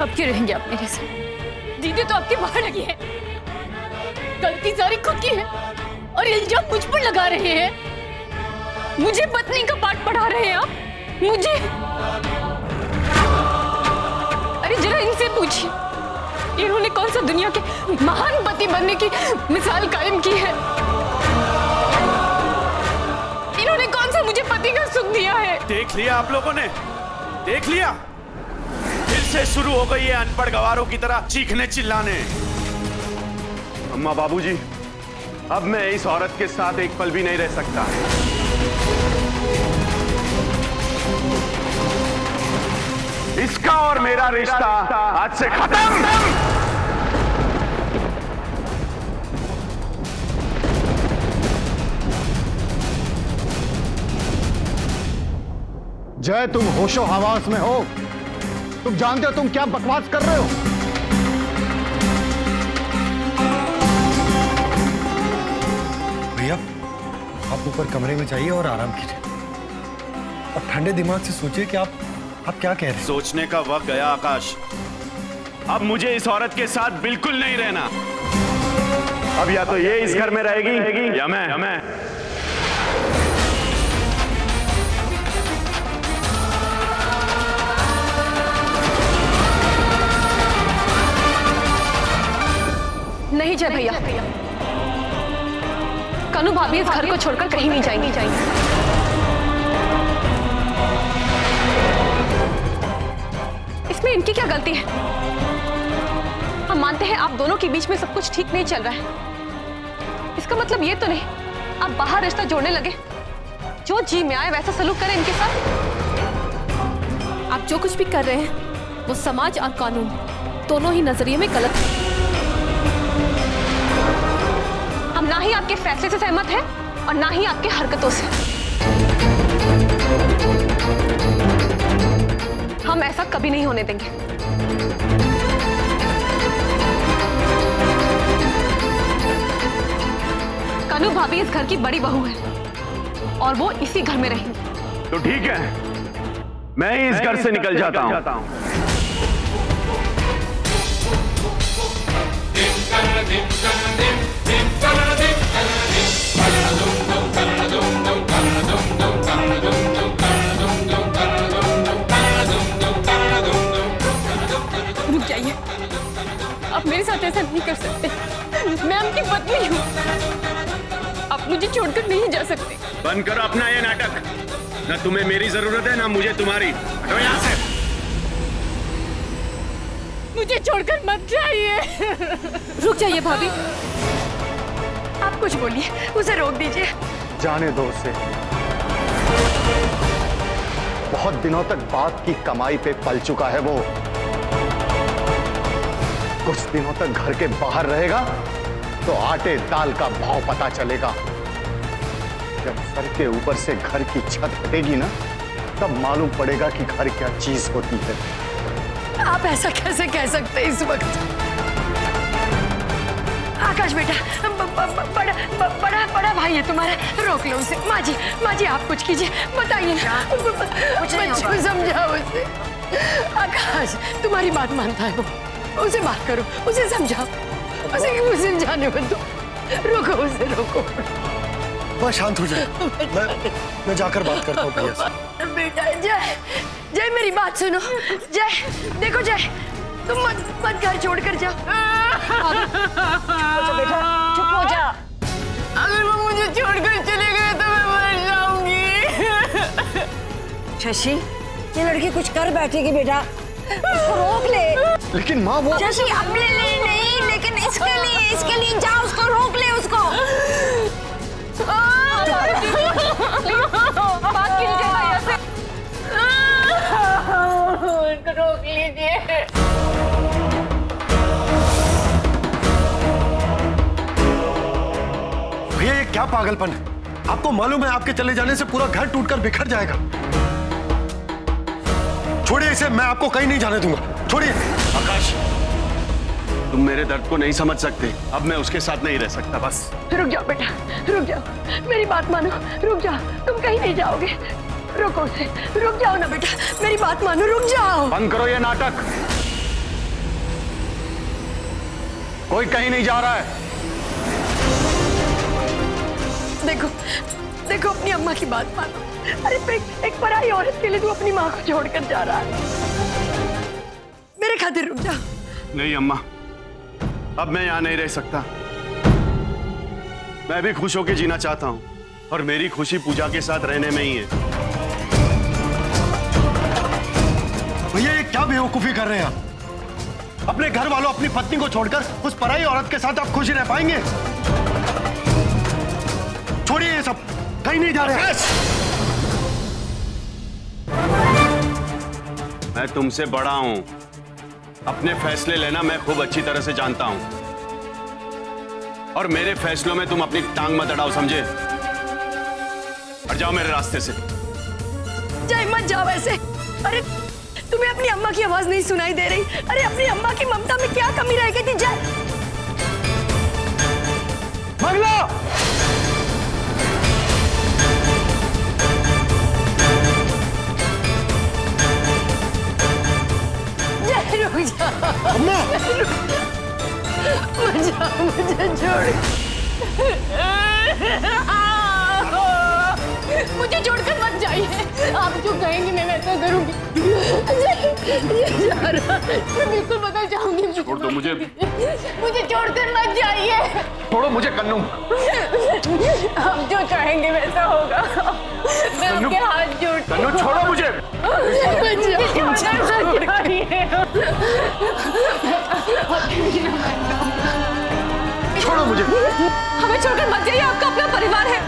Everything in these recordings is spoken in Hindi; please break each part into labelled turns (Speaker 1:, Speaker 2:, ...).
Speaker 1: अब क्यों रहेंगे आप मेरे साथ? दीदी तो आपकी बाहर लगी है, गलती सारी खुद की है और इल्जाम मुझ पर लगा रहे हैं। मुझे पत्नी का पाठ पढ़ा रहे हैं आप, मुझे। अरे जरा इनसे पूछिए, इन्होंने कौन सा दुनिया के महान पति बनने की मिसाल कायम की है? इन्होंने कौन सा मुझे पति का सुख दिया है?
Speaker 2: देख लिया आप लोगों ने, देख लिया, फिर से शुरू हो गई है अनपढ़ गवारों की तरह चीखने चिल्लाने।
Speaker 3: अम्मा बाबूजी, अब मैं इस औरत के साथ एक पल भी नहीं रह सकता। इसका और मेरा रिश्ता आज से खत्म।
Speaker 4: जय, तुम होशो हवास में हो? तुम जानते हो तुम क्या बकवास कर रहे हो?
Speaker 5: भैया, आप ऊपर कमरे में जाइए और आराम कीजिए और ठंडे दिमाग से सोचिए कि आप क्या कह रहे हैं।
Speaker 2: सोचने का वक्त गया आकाश।
Speaker 3: अब मुझे इस औरत के साथ बिल्कुल नहीं रहना। अब या तो ये इस घर में रहेगी या मैं।
Speaker 1: नहीं जय भैया, कनु भाभी इस घर को छोड़कर कहीं नहीं जाएंगी। इसमें इनकी क्या गलती है? हम मानते हैं आप दोनों के बीच में सब कुछ ठीक नहीं चल रहा है। इसका मतलब ये तो नहीं आप बाहर रिश्ता जोड़ने लगे। जो जी में आए वैसा सलूक करें इनके साथ। आप जो कुछ भी कर रहे हैं वो समाज और कानून दोनों ही नजरिए में गलत है। हम ना ही आपके फैसले से सहमत हैं और ना ही आपके हरकतों से। हम ऐसा कभी नहीं होने देंगे। कनु भाभी इस घर की बड़ी बहू है और वो इसी घर में रहेंगी।
Speaker 3: तो ठीक है, मैं ही इस घर से निकल जाता हूँ।
Speaker 1: रुक जाइए, आप मेरे साथ ऐसा नहीं कर सकते। मैं आपकी पत्नी हूँ, आप मुझे छोड़कर नहीं जा सकते।
Speaker 3: बंद करो अपना ये नाटक। ना तुम्हें मेरी जरूरत है ना मुझे तुम्हारी। हटो यहाँ से।
Speaker 1: मुझे छोड़कर मत जाइए। रुक जाइए भाभी, आप कुछ बोलिए, उसे रोक दीजिए।
Speaker 4: जाने दो उसे। बहुत दिनों तक बात की कमाई पे पल चुका है वो। कुछ दिनों तक घर के बाहर रहेगा तो आटे दाल का भाव पता चलेगा। जब सर के ऊपर से घर की छत हटेगी ना, तब मालूम पड़ेगा कि घर क्या चीज होती है।
Speaker 1: आप ऐसा कैसे कह सकते हैं इस वक्त? आकाश बेटा, बड़ा भाई है तुम्हारा, रोक लो उसे। माँ जी आप कुछ कीजिए, बताइए ना, बच्चों समझाओ उसे। आकाश तुम्हारी बात मानता है वो, उसे बात करो, उसे समझाओ, उसे जाने दो। रोको उसे, रोको।
Speaker 5: बस शांत हो जाए, मैं जाकर बात करता हूँ भैया से।
Speaker 1: बेटा जय मेरी बात सुनो। जय देखो, जय तुम मत घर छोड़कर जाओ।
Speaker 6: बेटा चुप हो जा।
Speaker 1: अगर वो मुझे छोड़कर चले गए तो मैं मर जाऊंगी।
Speaker 6: शशि, ये लड़की कुछ कर बैठेगी बेटा, उसको रोक ले।
Speaker 4: लेकिन माँ वो
Speaker 6: शशि अपने लिए नहीं, लेकिन इसके लिए जा, उसको रोक ले उसको।
Speaker 1: बात कीजिए भैया से। रोक लीजिए।
Speaker 5: भैया ये क्या पागलपन है? आपको मालूम है आपके चले जाने से पूरा घर टूटकर बिखर जाएगा। छोड़िए इसे, मैं आपको कहीं नहीं जाने दूंगा। छोड़िए।
Speaker 3: आकाश, तुम मेरे दर्द को नहीं समझ सकते। अब मैं उसके साथ नहीं रह सकता। बस
Speaker 1: रुक जाओ बेटा, रुक जाओ, मेरी बात मानो, रुक जाओ, तुम कहीं नहीं जाओगे। रुको उसे, रुक जाओ ना बेटा, मेरी बात मानो, रुक जाओ।
Speaker 3: बंद करो ये नाटक।
Speaker 4: कोई कहीं नहीं जा रहा है।
Speaker 6: देखो देखो, अपनी अम्मा की बात मानो। अरे एक पराई औरत के लिए तू अपनी माँ को छोड़कर जा रहा है। मेरे खातिर रुक जा।
Speaker 3: नहीं अम्मा, अब मैं यहाँ नहीं रह सकता। मैं भी खुश होकर जीना चाहता हूँ और मेरी खुशी पूजा के साथ रहने में ही है।
Speaker 5: भैया ये क्या बेवकूफी कर रहे हैं आप? अपने घर वालों, अपनी पत्नी को छोड़कर उस पराई औरत के साथ आप खुश रह पाएंगे? छोड़िए ये सब, कहीं नहीं जा रहे।
Speaker 3: मैं तुमसे बड़ा हूं, अपने फैसले लेना मैं खूब अच्छी तरह से जानता हूं और मेरे फैसलों में तुम अपनी टांग मत अड़ाओ, समझे? और जाओ मेरे रास्ते से।
Speaker 6: जय, मत जाओ ऐसे। अरे तुम्हें अपनी अम्मा की आवाज नहीं सुनाई दे रही? अरे अपनी अम्मा की ममता में क्या कमी रह गई थी? जय,
Speaker 5: मंगला!
Speaker 6: जय रुक जा।
Speaker 5: अम्मा!
Speaker 6: मुझे छोड़।
Speaker 1: मुझे छोड़कर मत जाइए। आप जो कहेंगे मैं वैसा करूंगी।
Speaker 6: ये जा रहा है।
Speaker 1: मैं बिल्कुल बदल जाऊंगी।
Speaker 3: छोड़ दो मुझे।
Speaker 1: मुझे छोड़कर मत जाइए।
Speaker 3: छोड़ो मुझे कन्नू।
Speaker 1: आप जो चाहेंगे वैसा होगा। मैं आपके हाथ जोड़।
Speaker 3: कन्नू छोड़ो मुझे।
Speaker 5: छोड़ो मुझे।
Speaker 1: हमें छोड़कर मत जाइए, आपका अपना परिवार है।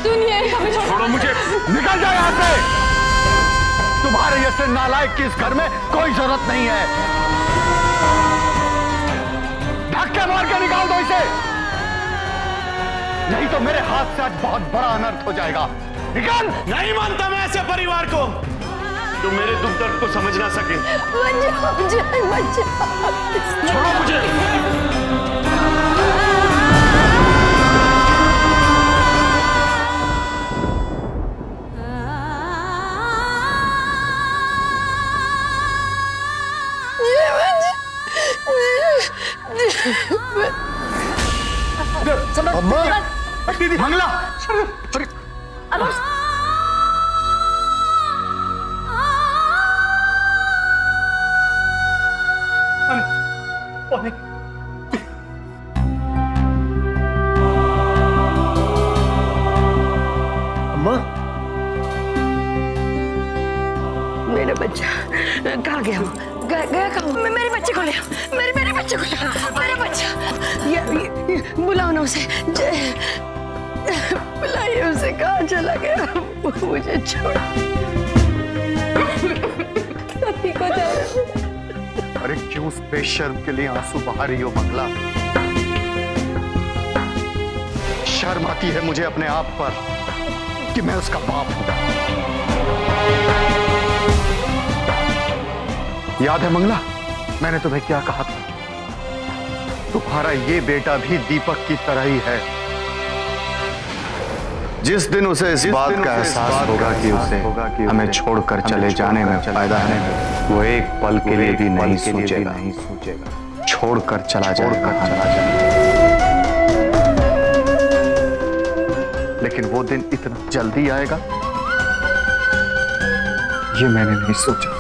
Speaker 1: सुनिए, हमें
Speaker 4: छोड़ो मुझे, निकल जाओ यहाँ से। तुम्हारे जैसे नालायक की इस घर में कोई जरूरत नहीं है। धक्के मार के निकाल दो इसे, नहीं तो मेरे हाथ से आज बहुत बड़ा अनर्थ हो जाएगा। निकाल।
Speaker 3: नहीं मानता मैं ऐसे परिवार को जो मेरे दुख दर्द को समझ ना सके। छोड़ो मुझे।
Speaker 5: अम्मा!
Speaker 4: मंगला!
Speaker 5: अम्मा!
Speaker 6: मेरा बच्चा कहाँ गया? गया कहाँ? मेरे बच्चे को ले आओ। मेरे बच्चे को ले आओ। मेरा बच्चा। ये बुलाओ ना उसे। बुलाइए उसे। कहाँ चला गया? मुझे छोड़। सती को जा।
Speaker 4: अरे क्यों उस बेशर्म के लिए आंसू बहा रही हो मंगला? शर्म आती है मुझे अपने आप पर कि मैं उसका बाप हूं। याद है मंगला, मैंने तुम्हें क्या कहा था? तुम्हारा ये बेटा भी दीपक की तरह ही है। जिस दिन उसे इस बात का एहसास होगा कि उसे हमें छोड़कर चले जाने में फायदा है, वो एक पल के लिए भी नहीं सोचेगा। छोड़कर चला जाएगा। लेकिन वो दिन इतना जल्दी आएगा ये मैंने नहीं सोचा।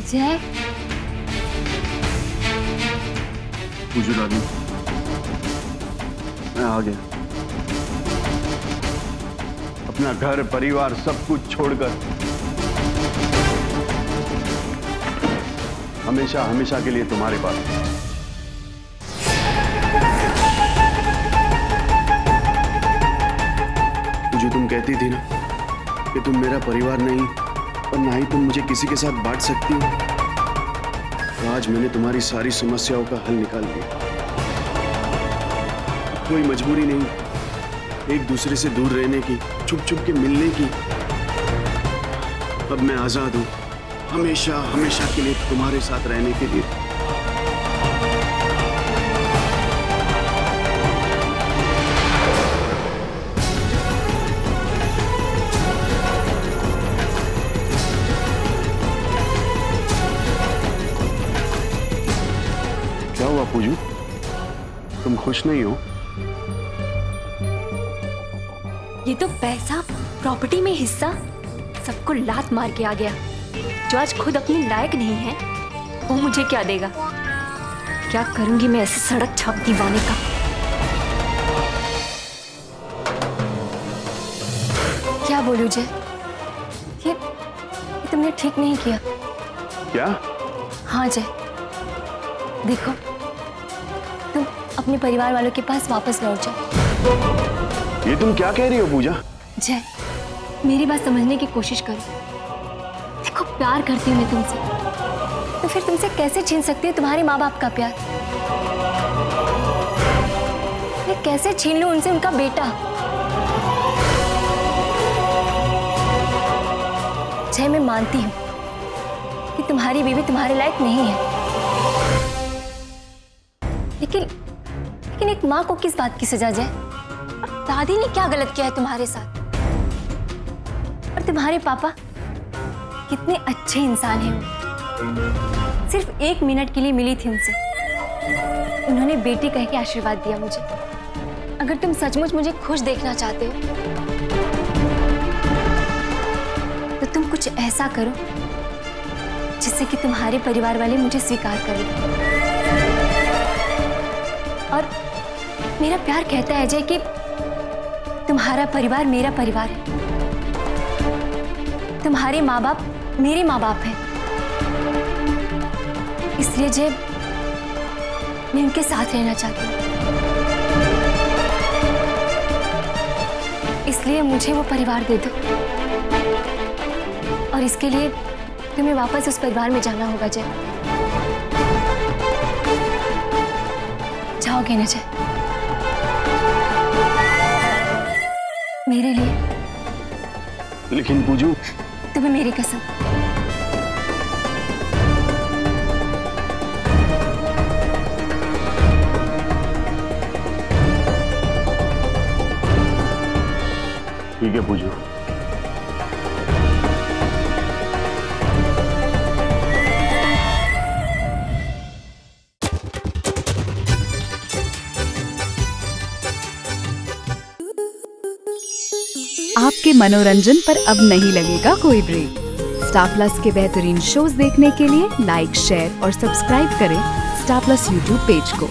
Speaker 1: जय,
Speaker 3: पूजू रानी, मैं आ गया। अपना घर परिवार सब कुछ छोड़कर हमेशा हमेशा के लिए तुम्हारे पास। जो तुम कहती थी ना कि तुम मेरा परिवार नहीं और ना ही तुम मुझे किसी के साथ बांट सकती हो, तो आज मैंने तुम्हारी सारी समस्याओं का हल निकाल लिया। कोई मजबूरी नहीं एक दूसरे से दूर रहने की, छुप छुप के मिलने की। अब मैं आजाद हूं हमेशा हमेशा के लिए तुम्हारे साथ रहने के लिए। क्या हुआ पूजू, तुम खुश नहीं हो?
Speaker 7: ये तो पैसा, प्रॉपर्टी में हिस्सा सबको लात मार के आ गया। जो आज खुद अपने लायक नहीं है वो मुझे क्या देगा? क्या करूंगी मैं ऐसे सड़क छाप दीवाने का? क्या बोलूं जय, ये तुमने ठीक नहीं किया।
Speaker 3: क्या?
Speaker 7: हाँ जय, देखो तुम अपने परिवार वालों के पास वापस लौट जाओ।
Speaker 3: ये तुम क्या कह रही हो पूजा?
Speaker 7: जय, मेरी बात समझने की कोशिश करो। देखो प्यार करती हूँ मैं तुमसे, तो फिर तुमसे कैसे छीन सकती हूँ तुम्हारे माँ बाप का प्यार? मैं कैसे छीन लूं उनसे उनका बेटा? जय, मैं मानती हूँ कि तुम्हारी बीवी तुम्हारे लायक नहीं है, लेकिन एक माँ को किस बात की सजा जय? और दादी ने क्या गलत किया है तुम्हारे साथ? और तुम्हारे पापा कितने अच्छे इंसान हैं वो। सिर्फ 1 मिनट के लिए मिली थी उनसे, उन्होंने बेटी कह के आशीर्वाद दिया मुझे। अगर तुम सचमुच मुझे खुश देखना चाहते हो तो तुम कुछ ऐसा करो जिससे कि तुम्हारे परिवार वाले मुझे स्वीकार करें। और मेरा प्यार कहता है जय कि तुम्हारा परिवार मेरा परिवार है, तुम्हारे माँ बाप मेरे माँ बाप हैं। इसलिए जय, मैं उनके साथ रहना चाहती हूँ। इसलिए मुझे वो परिवार दे दो, और इसके लिए तुम्हें वापस उस परिवार में जाना होगा जय। जाओगे ना जय? मेरे लिए।
Speaker 3: लेकिन पूजू,
Speaker 7: तुम्हें मेरी कसम।
Speaker 3: ठीक है पूजू।
Speaker 8: आपके मनोरंजन पर अब नहीं लगेगा कोई ब्रेक। स्टार प्लस के बेहतरीन शोज देखने के लिए लाइक, शेयर और सब्सक्राइब करें स्टार प्लस यूट्यूब पेज को।